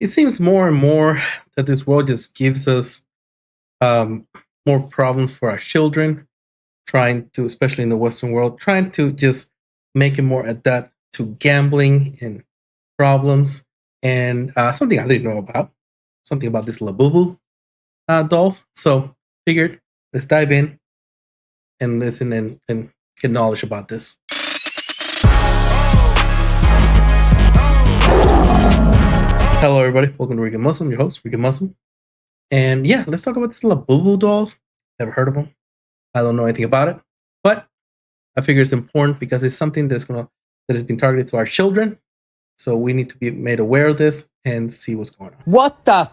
It seems more and more that this world just gives us um, more problems for our children, trying to, especially in the Western world, trying to just make it more adapt to gambling and problems. And something I didn't know about, something about this LABUBU dolls. So figured let's dive in and listen and get knowledge about this. Hello, everybody. Welcome to Rican Muslim, your host, Rican Muslim. And yeah, let's talk about this LABUBU dolls. Never heard of them. I don't know anything about it, but I figure it's important because it's something that has been targeted to our children. So we need to be made aware of this and see what's going on. What the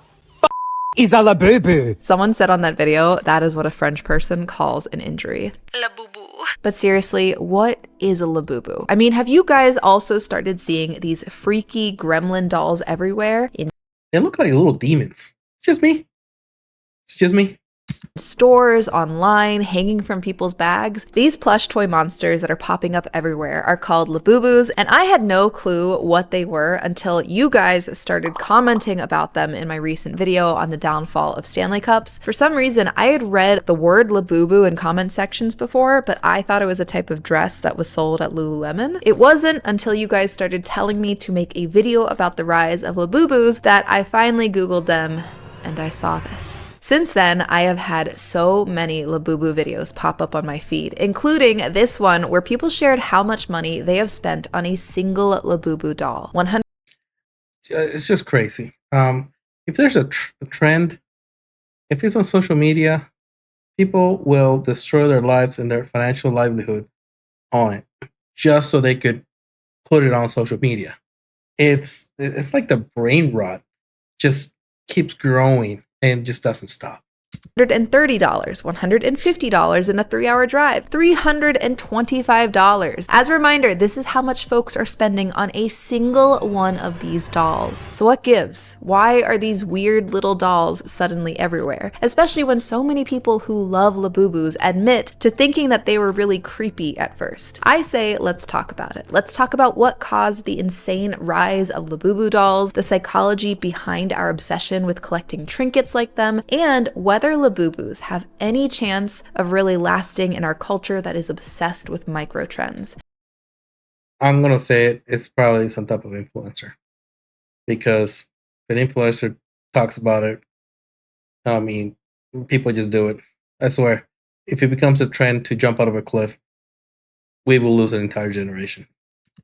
is a LABUBU? Someone said on that video, that is what a French person calls an injury. LABUBU. But seriously, what is a LABUBU? I mean, have you guys also started seeing these freaky gremlin dolls everywhere? They look like little demons. It's just me. It's just me. Stores, online, hanging from people's bags. These plush toy monsters that are popping up everywhere are called LABUBUs, and I had no clue what they were until you guys started commenting about them in my recent video on the downfall of Stanley Cups. For some reason, I had read the word LABUBU in comment sections before, but I thought it was a type of dress that was sold at Lululemon. It wasn't until you guys started telling me to make a video about the rise of LABUBUs that I finally Googled them and I saw this. Since then, I have had so many LABUBU videos pop up on my feed, including this one where people shared how much money they have spent on a single LABUBU doll. It's just crazy. If there's a trend, if it's on social media, people will destroy their lives and their financial livelihood on it just so they could put it on social media. It's like the brain rot just keeps growing and just doesn't stop. $130, $150 in a 3-hour drive, $325. As a reminder, this is how much folks are spending on a single one of these dolls. So what gives? Why are these weird little dolls suddenly everywhere? Especially when so many people who love LABUBUs admit to thinking that they were really creepy at first. I say, let's talk about it. Let's talk about what caused the insane rise of LABUBU dolls, the psychology behind our obsession with collecting trinkets like them, and whether LABUBUs have any chance of really lasting in our culture that is obsessed with micro trends. I'm gonna say it's probably some type of influencer, because if an influencer talks about it, I mean, people just do it. I swear, if it becomes a trend to jump out of a cliff, we will lose an entire generation.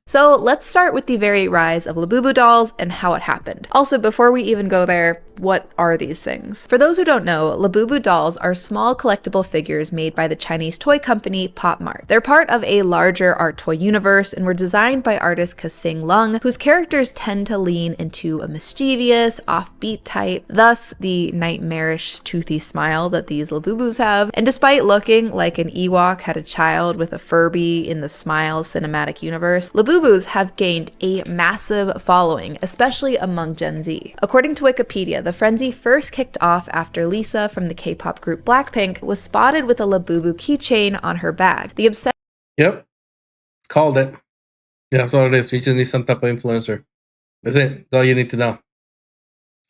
So let's start with the very rise of LABUBU dolls and how it happened. Also, before we even go there, what are these things? For those who don't know, LABUBU dolls are small collectible figures made by the Chinese toy company Pop Mart. They're part of a larger art toy universe and were designed by artist Ka-Sing Lung, whose characters tend to lean into a mischievous, offbeat type, thus the nightmarish, toothy smile that these LABUBUs have. And despite looking like an Ewok had a child with a Furby in the Smile cinematic universe, LABUBUs have gained a massive following, especially among Gen Z. According to Wikipedia, the frenzy first kicked off after Lisa from the K-pop group Blackpink was spotted with a LABUBU keychain on her bag. The obsession. Yep, called it. Yeah, that's all it is. You just need some type of influencer. That's it. That's all you need to know.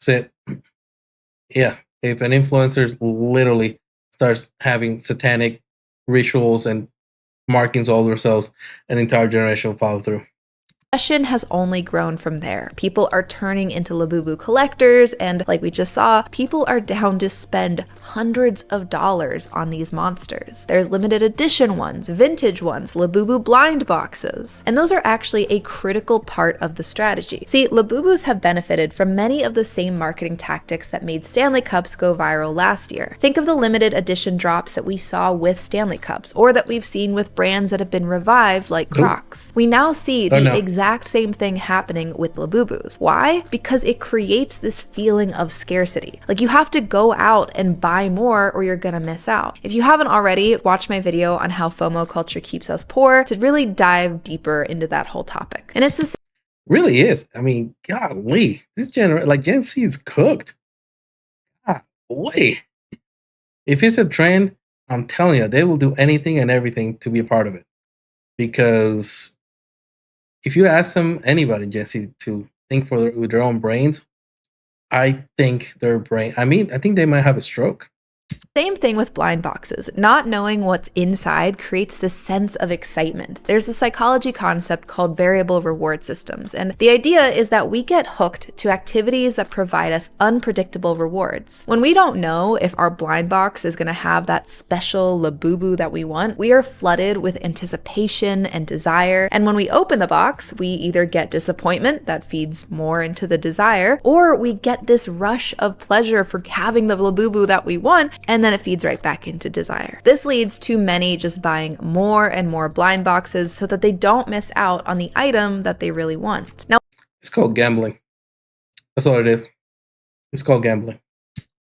That's it. Yeah, if an influencer literally starts having satanic rituals and markings all themselves, an entire generation will follow through. Has only grown from there. People are turning into LABUBU collectors, and like we just saw, people are down to spend hundreds of dollars on these monsters. There's limited edition ones, vintage ones, LABUBU blind boxes, and those are actually a critical part of the strategy. See, LABUBUs have benefited from many of the same marketing tactics that made Stanley Cups go viral last year. Think of the limited edition drops that we saw with Stanley Cups, or that we've seen with brands that have been revived like Crocs. We now see the exact same thing happening with LABUBUs. Why? Because it creates this feeling of scarcity. Like you have to go out and buy more or you're gonna miss out. If you haven't already, watch my video on how FOMO culture keeps us poor to really dive deeper into that whole topic. And it's the same. Really is. I mean, golly, this generation, like Gen Z is cooked. Golly. If it's a trend, I'm telling you, they will do anything and everything to be a part of it. Because if you ask them, anybody, Jesse, to think with their own brains, I think their brain, I mean, I think they might have a stroke. Same thing with blind boxes. Not knowing what's inside creates this sense of excitement. There's a psychology concept called variable reward systems, and the idea is that we get hooked to activities that provide us unpredictable rewards. When we don't know if our blind box is going to have that special LABUBU that we want, we are flooded with anticipation and desire, and when we open the box, we either get disappointment that feeds more into the desire, or we get this rush of pleasure for having the LABUBU that we want, and then it feeds right back into desire. This leads to many just buying more and more blind boxes so that they don't miss out on the item that they really want. Now, It's called gambling. That's all it is. It's called gambling.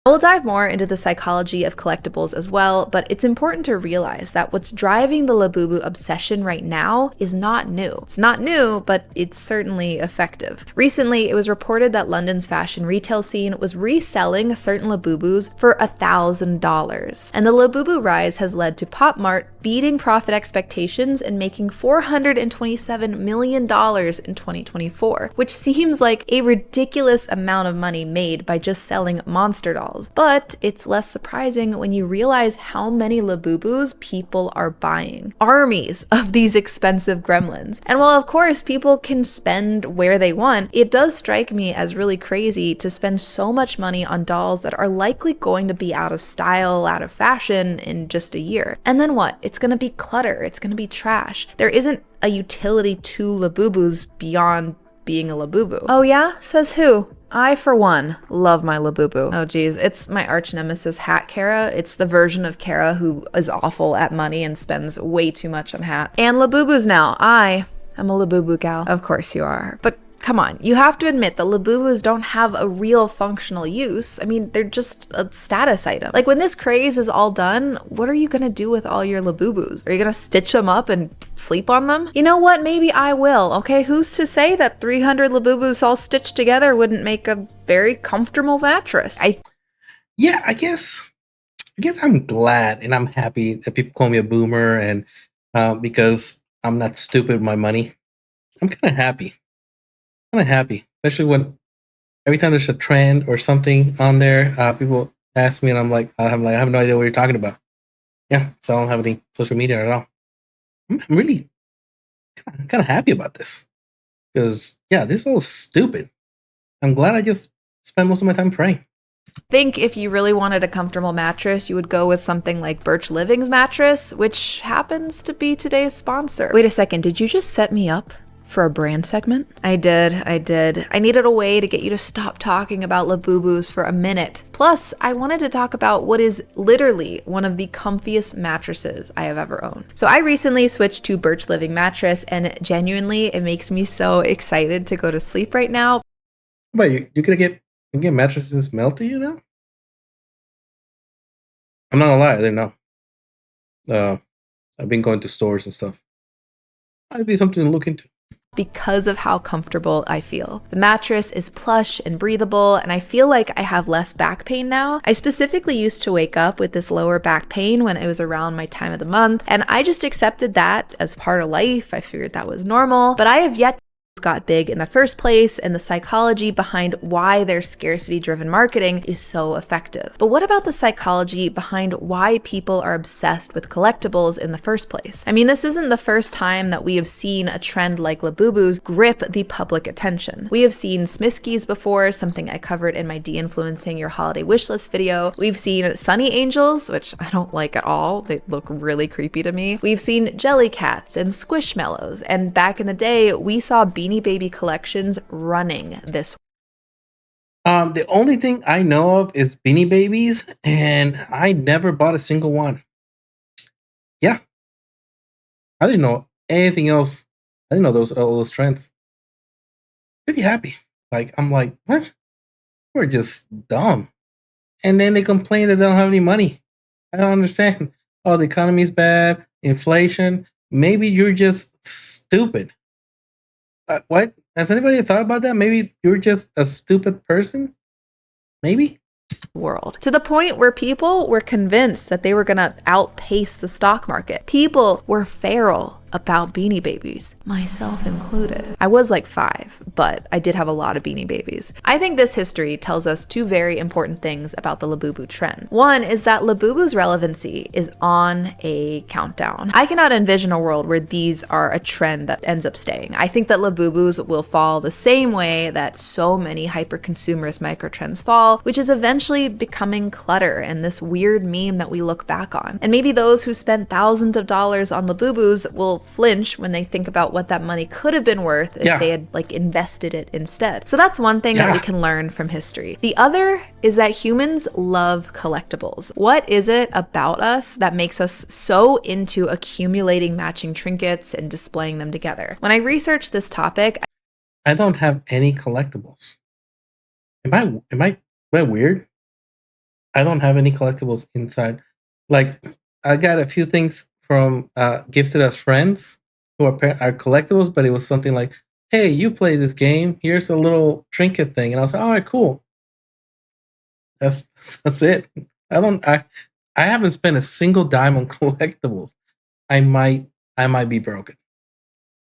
we'll dive more into the psychology of collectibles as well, but it's important to realize that what's driving the LABUBU obsession right now is not new. It's not new, but it's certainly effective. Recently, it was reported that London's fashion retail scene was reselling certain LABUBUs for $1,000. And the LABUBU rise has led to Pop Mart beating profit expectations and making $427 million in 2024, which seems like a ridiculous amount of money made by just selling monster dolls. But it's less surprising when you realize how many LABUBUs people are buying. Armies of these expensive gremlins. And while of course people can spend where they want, it does strike me as really crazy to spend so much money on dolls that are likely going to be out of style, out of fashion in just a year. And then what? It's gonna be clutter, it's gonna be trash. There isn't a utility to LABUBUs beyond being a LABUBU. Oh yeah? Says who? I, for one, love my LABUBU. Oh geez, it's my arch nemesis Hat Kara. It's the version of Kara who is awful at money and spends way too much on hats. And LABUBUs now. I am a LABUBU gal. Of course you are. But come on, you have to admit that LABUBUs don't have a real functional use. I mean, they're just a status item. Like when this craze is all done, what are you gonna do with all your LABUBUs? Are you gonna stitch them up and sleep on them? You know what, maybe I will, okay? Who's to say that 300 LABUBUs all stitched together wouldn't make a very comfortable mattress? Yeah, I guess I'm glad and I'm happy that people call me a boomer, and because I'm not stupid with my money. I'm kind of happy. Especially when every time there's a trend or something on there, people ask me, and I have no idea what you're talking about. Yeah, so I don't have any social media at all. I'm really kind of happy about this because yeah, this is all stupid. I'm glad I just spent most of my time praying. Think if you really wanted a comfortable mattress, you would go with something like Birch Living's mattress, which happens to be today's sponsor. Wait a second, did you just set me up for a brand segment? I did. I needed a way to get you to stop talking about LABUBUs for a minute. Plus, I wanted to talk about what is literally one of the comfiest mattresses I have ever owned. So I recently switched to Birch Living mattress, and genuinely, it makes me so excited to go to sleep right now. But you could get mattresses mailed to you now? I'm not gonna lie, I didn't know. I've been going to stores and stuff. Might be something to look into. Because of how comfortable I feel. The mattress is plush and breathable, and I feel like I have less back pain now. I specifically used to wake up with this lower back pain when it was around my time of the month, and I just accepted that as part of life. I figured that was normal, but I have yet got big in the first place, and the psychology behind why their scarcity-driven marketing is so effective. But what about the psychology behind why people are obsessed with collectibles in the first place? I mean, this isn't the first time that we have seen a trend like LABUBUs grip the public attention. We have seen Smiskies before, something I covered in my de-influencing your holiday wishlist video. We've seen Sunny Angels, which I don't like at all. They look really creepy to me. We've seen Jellycats and Squishmallows, and back in the day, we saw Beanie Baby collections running this. The only thing I know of is Beanie Babies, and I never bought a single one. Yeah, I didn't know anything else. I didn't know all those trends. Pretty happy. I'm like, what? We're just dumb. And then they complain that they don't have any money. I don't understand. Oh, the economy's bad, inflation. Maybe you're just stupid. What? Has anybody thought about that? Maybe you're just a stupid person? Maybe? World. To the point where people were convinced that they were going to outpace the stock market. People were feral about Beanie Babies, myself included. I was like 5, but I did have a lot of Beanie Babies. I think this history tells us 2 very important things about the LABUBU trend. One is that LABUBU's relevancy is on a countdown. I cannot envision a world where these are a trend that ends up staying. I think that LABUBUs will fall the same way that so many hyper-consumerist microtrends fall, which is eventually becoming clutter and this weird meme that we look back on. And maybe those who spent thousands of dollars on LABUBUs will flinch when they think about what that money could have been worth if they had like invested it instead. So that's one thing that we can learn from history. The other is that humans love collectibles. What is it about us that makes us so into accumulating matching trinkets and displaying them together? When I researched this topic, I don't have any collectibles. Am I weird? I don't have any collectibles inside. Like, I got a few things from gifted as friends who are collectibles, but it was something like, hey, you play this game, here's a little trinket thing. And I was like, all right, cool. That's it. I haven't spent a single dime on collectibles. I might be broken.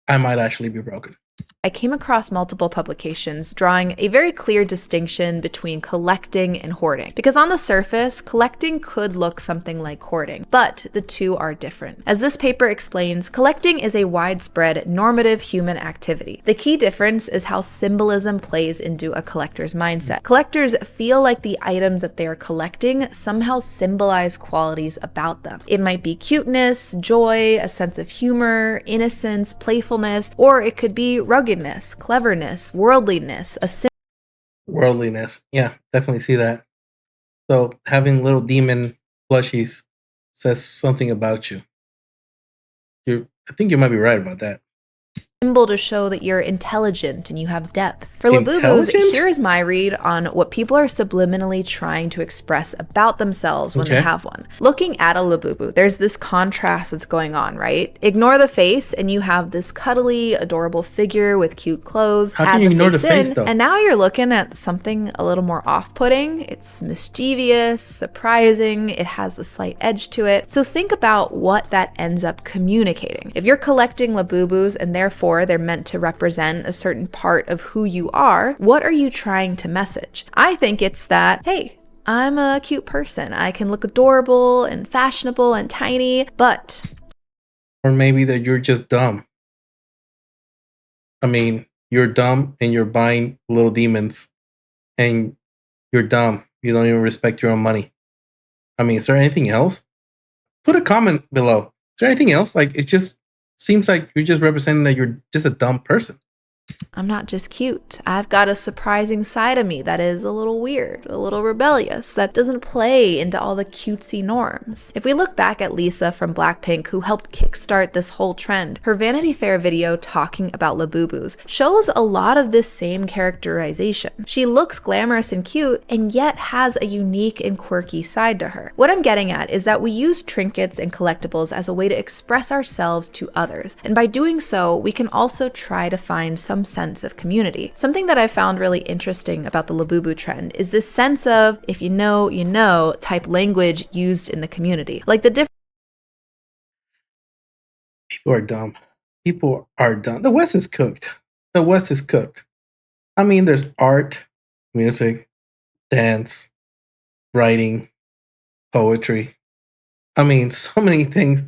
I might actually be broken. I came across multiple publications drawing a very clear distinction between collecting and hoarding. Because on the surface, collecting could look something like hoarding, but the two are different. As this paper explains, collecting is a widespread normative human activity. The key difference is how symbolism plays into a collector's mindset. Collectors feel like the items that they are collecting somehow symbolize qualities about them. It might be cuteness, joy, a sense of humor, innocence, playfulness, or it could be ruggedness, cleverness, worldliness, worldliness. Yeah, definitely see that. So having little demon plushies says something about you. I think you might be right about that. Symbol to show that you're intelligent and you have depth. For LABUBUs, here is my read on what people are subliminally trying to express about themselves when they have one. Looking at a LABUBU, there's this contrast that's going on, right? Ignore the face and you have this cuddly, adorable figure with cute clothes. How can you ignore the face though? And now you're looking at something a little more off-putting. It's mischievous, surprising, it has a slight edge to it. So think about what that ends up communicating. If you're collecting LABUBUs and therefore they're meant to represent a certain part of who you are, what are you trying to message? I think it's that, hey, I'm a cute person. I can look adorable and fashionable and tiny, but... Or maybe that you're just dumb. I mean, you're dumb and you're buying little demons and you're dumb. You don't even respect your own money. I mean, is there anything else? Put a comment below. Is there anything else? Like, it just seems like you're just representing that you're just a dumb person. I'm not just cute. I've got a surprising side of me that is a little weird, a little rebellious, that doesn't play into all the cutesy norms. If we look back at Lisa from Blackpink, who helped kickstart this whole trend, her Vanity Fair video talking about LABUBUs shows a lot of this same characterization. She looks glamorous and cute, and yet has a unique and quirky side to her. What I'm getting at is that we use trinkets and collectibles as a way to express ourselves to others, and by doing so, we can also try to find some sense of community. Something that I found really interesting about the LABUBU trend is this sense of, if you know type language used in the community. Like the different... People are dumb. People are dumb. The West is cooked. The West is cooked. I mean, there's art, music, dance, writing, poetry. I mean, so many things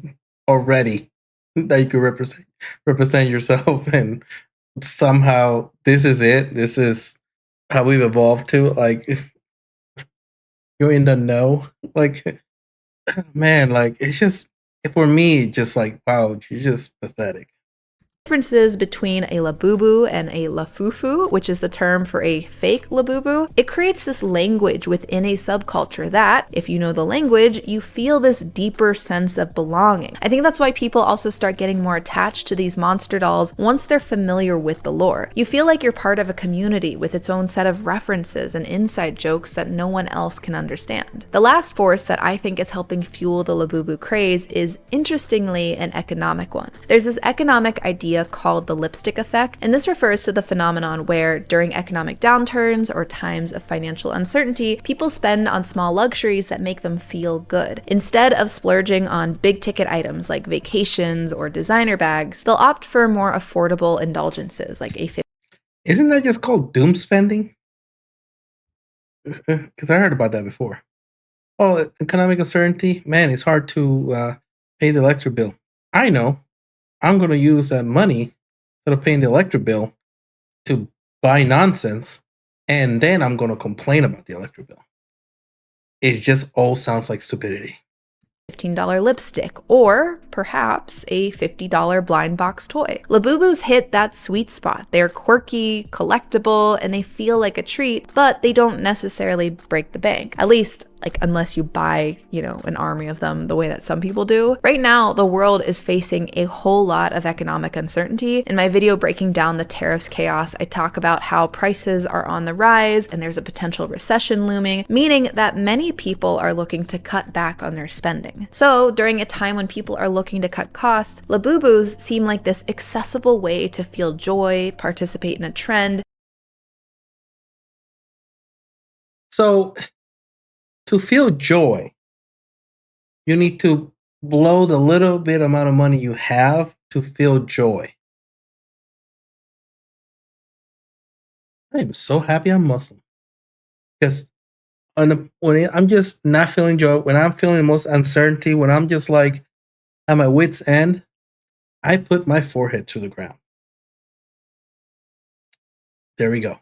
already that you could represent yourself, and somehow this is it. This is how we've evolved to. Like, you're in the know. Like, man, like, it's just, for me, just like, wow, you're just pathetic. Differences between a LABUBU and a LAFUFU, which is the term for a fake LABUBU, it creates this language within a subculture that, if you know the language, you feel this deeper sense of belonging. I think that's why people also start getting more attached to these monster dolls once they're familiar with the lore. You feel like you're part of a community with its own set of references and inside jokes that no one else can understand. The last force that I think is helping fuel the LABUBU craze is, interestingly, an economic one. There's this economic idea idea called the lipstick effect, and this refers to the phenomenon where during economic downturns or times of financial uncertainty, people spend on small luxuries that make them feel good. Instead of splurging on big ticket items like vacations or designer bags, they'll opt for more affordable indulgences like a Isn't that just called doom spending? Because I heard about that before. Oh, economic uncertainty, man, it's hard to pay the electric bill. I know. I'm going to use that money instead of paying the electric bill to buy nonsense, and then I'm going to complain about the electric bill. It just all sounds like stupidity. $15 lipstick, or perhaps a $50 blind box toy. LABUBUs hit that sweet spot. They're quirky, collectible, and they feel like a treat, but they don't necessarily break the bank. At least, like, unless you buy, an army of them the way that some people do. Right now, the world is facing a whole lot of economic uncertainty. In my video breaking down the tariffs chaos, I talk about how prices are on the rise and there's a potential recession looming, meaning that many people are looking to cut back on their spending. So during a time when people are looking to cut costs, LABUBUs seem like this accessible way to feel joy, participate in a trend. So, to feel joy, you need to blow the little bit amount of money you have to feel joy. I am so happy I'm Muslim. Because when I'm just not feeling joy, when I'm feeling the most uncertainty, when I'm just like at my wit's end, I put my forehead to the ground. There we go.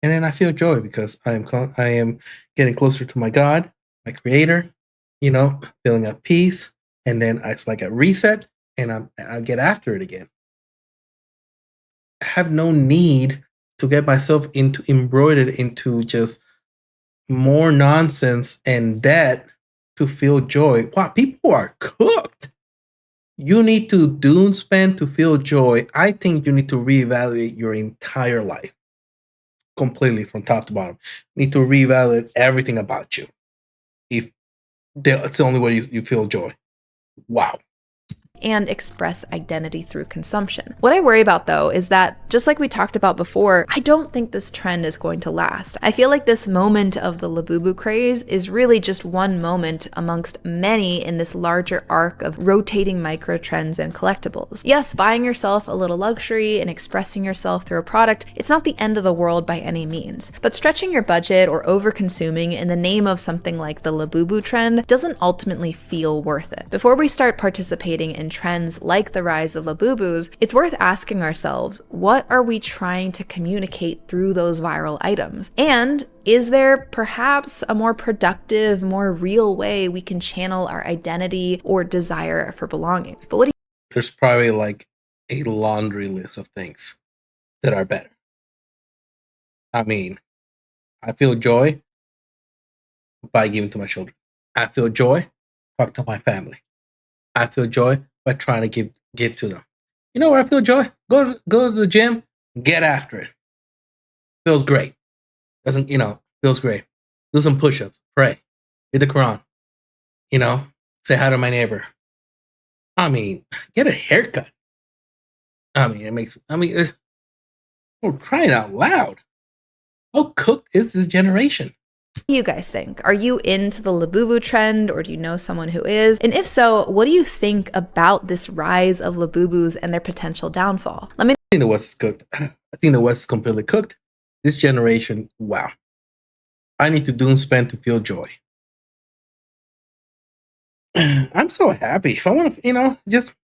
And then I feel joy because I am getting closer to my God, my Creator, feeling at peace. And then it's like a reset, and I get after it again. I have no need to get myself embroidered into just more nonsense and debt to feel joy. Wow, people are cooked. You need to doom spend to feel joy. I think you need to reevaluate your entire life completely from top to bottom. You need to reevaluate everything about you. If it's the only way you feel joy. Wow. And express identity through consumption. What I worry about, though, is that, just like we talked about before, I don't think this trend is going to last. I feel like this moment of the LABUBU craze is really just one moment amongst many in this larger arc of rotating micro trends and collectibles. Yes, buying yourself a little luxury and expressing yourself through a product, it's not the end of the world by any means. But stretching your budget or over-consuming in the name of something like the LABUBU trend doesn't ultimately feel worth it. Before we start participating in trends like the rise of LABUBUs, it's worth asking ourselves, what are we trying to communicate through those viral items? And is there perhaps a more productive, more real way we can channel our identity or desire for belonging? But what do you— There's probably like a laundry list of things that are better. I mean, I feel joy by giving to my children. I feel joy talk to my family. I feel joy by trying to give to them. You know where I feel joy? Go to the gym, get after it. Feels great. Feels great. Do some push-ups, pray, read the Quran. Say hi to my neighbor. I mean, get a haircut. We're crying out loud. How cooked is this generation? What do you guys think? Are you into the LABUBU trend, or do you know someone who is? And if so, what do you think about this rise of LABUBUs and their potential downfall? I think the West is cooked. I think the West is completely cooked. This generation, wow. I need to doom spend to feel joy. I'm so happy. If I want to, just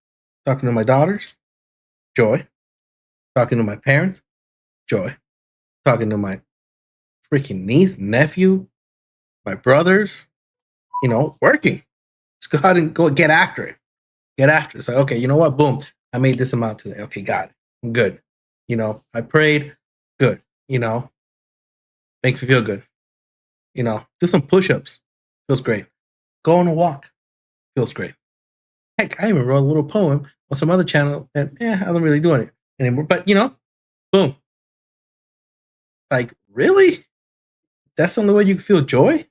talking to my daughters, joy. Talking to my parents, joy. Talking to my freaking niece, nephew, my brothers, working. Just go ahead and go get after it. Get after it. It's like, okay, you know what? Boom. I made this amount today. Okay, got it. I'm good. I prayed. Good. Makes me feel good. Do some push-ups. Feels great. Go on a walk. Feels great. Heck, I even wrote a little poem on some other channel that, I don't really do it anymore. But, boom. Like, really? That's the only way you can feel joy?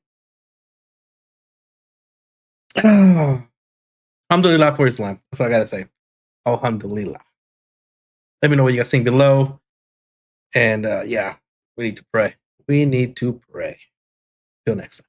Alhamdulillah for Islam. That's what I gotta say. Alhamdulillah. Let me know what you guys think below. And yeah, we need to pray. We need to pray. Till next time.